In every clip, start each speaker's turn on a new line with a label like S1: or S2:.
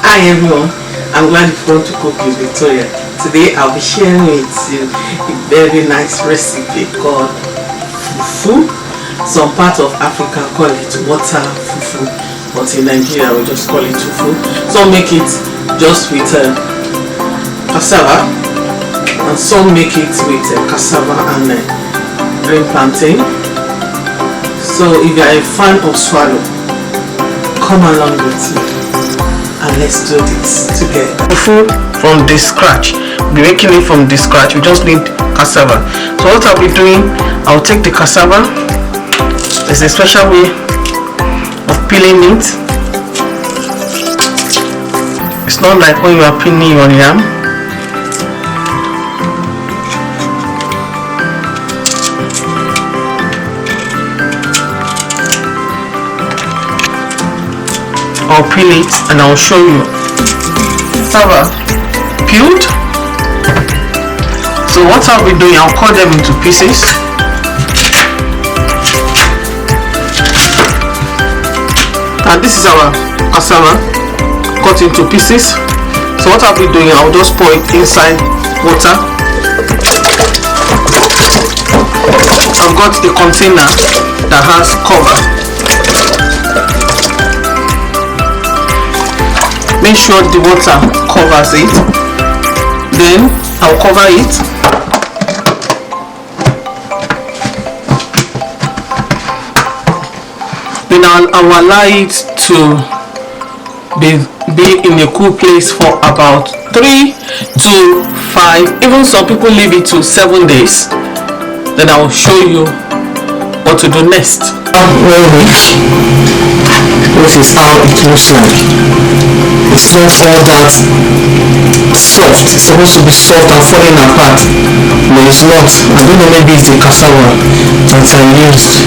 S1: Hi everyone, I'm glad you want to cook with Victoria. Today I'll be sharing with you a very nice recipe called Fufu. Some parts of Africa call it water fufu, but in Nigeria we just call it Fufu. Some make it just with cassava, and some make it with cassava and green plantain. So if you are a fan of swallow, come along with me and let's do this together. Fufu from the scratch. We'll be making it from the scratch. We just need cassava. So what I'll be doing, I'll take the cassava. There's a special way of peeling it. It's not like when you are peeling your yam. I'll peel it and I'll show you. Cassava peeled. So what I'll be doing, I'll cut them into pieces. And this is our cassava cut into pieces. So what I'll be doing, I'll just pour it inside water. I've got a container that has cover. Make sure the water covers it. Then I'll cover it. Then I'll allow it to be in a cool place for about 3 to 5. Even some people leave it to 7 days. Then I'll show you what to do next.
S2: This is how it looks like. It's not all that soft. It's supposed to be soft and falling apart, but it's not. I don't know, maybe it's the cassava that I used.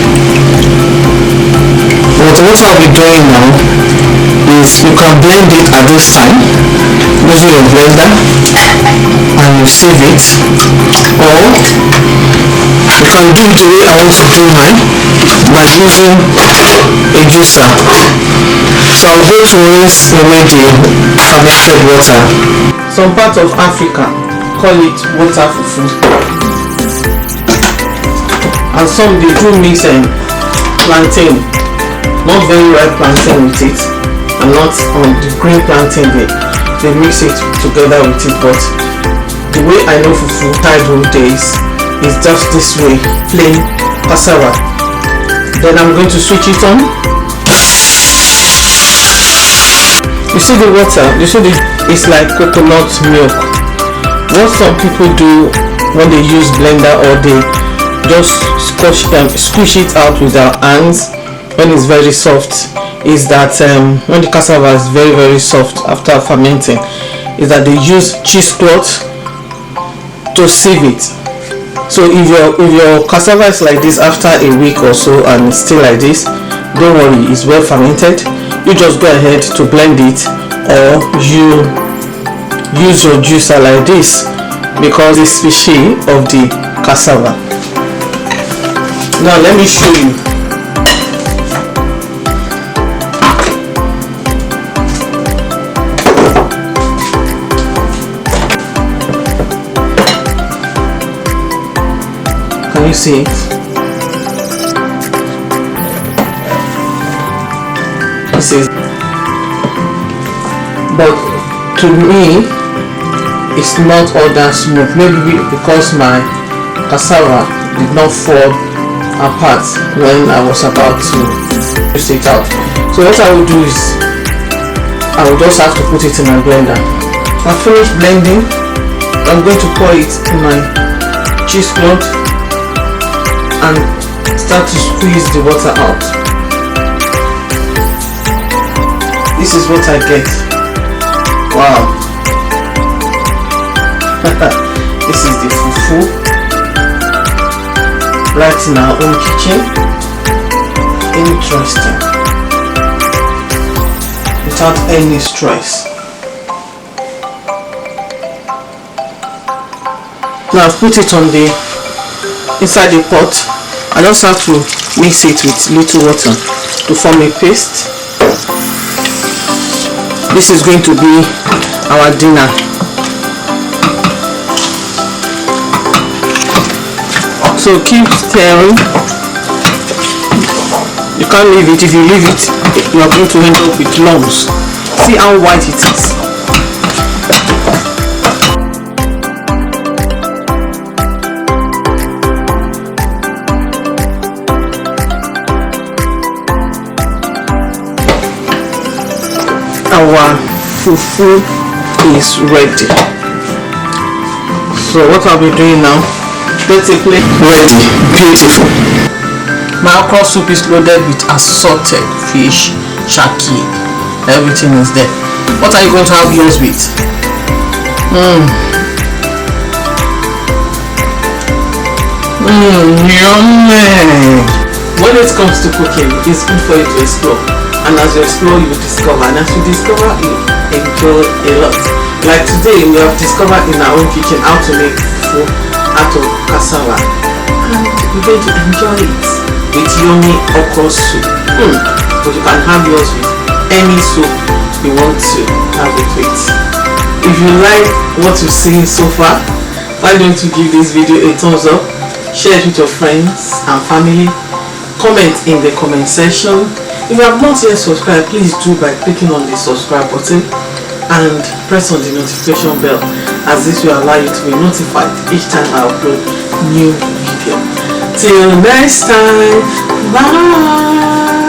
S2: But what I'll be doing now is you can blend it at this time using your blender and you sieve it, or you can do it the way I want to do mine by using a juicer. So I'm going to rinse away the fermented water.
S1: Some parts of Africa call it water fufu, and some they do mix plantain, not very ripe plantain with it, and not on the green plantain. They mix it together with it. But the way I know fufu childhood days is just this way, plain cassava. Then I'm going to switch it on. You see the water, it's like coconut milk. What some people do when they use blender or they just squish it out with their hands when it's very soft, is that when the cassava is very very soft after fermenting, is that they use cheesecloth to sieve it. So if your cassava is like this after a week or so and it's still like this, don't worry, it's well fermented. You just go ahead to blend it, or you use your juicer like this, because it's species of the cassava. Now let me show you. Can you see it? This is, but to me it's not all that smooth, maybe because my cassava did not fall apart when I was about to juice it out. So what I will do is I will just have to put it in my blender. I finished blending. I'm going to pour it in my cheesecloth and start to squeeze the water out. This is what I get. Wow. This is the fufu right in our own kitchen. Interesting. Without any stress. Now I've put it on inside the pot. I just have to mix it with little water to form a paste.
S2: This is going to be our dinner. So keep stirring. You can't leave it. If you leave it, you are going to end up with lumps. See how white it is. Our fufu is ready. So what I'll be doing now, get a plate ready. Beautiful. My okra soup is loaded with assorted fish, shaki, everything is there. What are you going to have yours with? Yummy.
S1: When it comes to cooking, it's good for you to explore. And as you explore, you discover. And as you discover, you enjoy a lot. Like today, we have discovered in our own kitchen how to make fufu out of cassava. And we're going to enjoy it with yummy okra soup. But you can have yours with any soup you want to have it with. If you like what you've seen so far, why don't you give this video a thumbs up, share it with your friends and family, comment in the comment section. If you have not yet subscribed, please do by clicking on the subscribe button and press on the notification bell, as this will allow you to be notified each time I upload new video. Till next time, bye.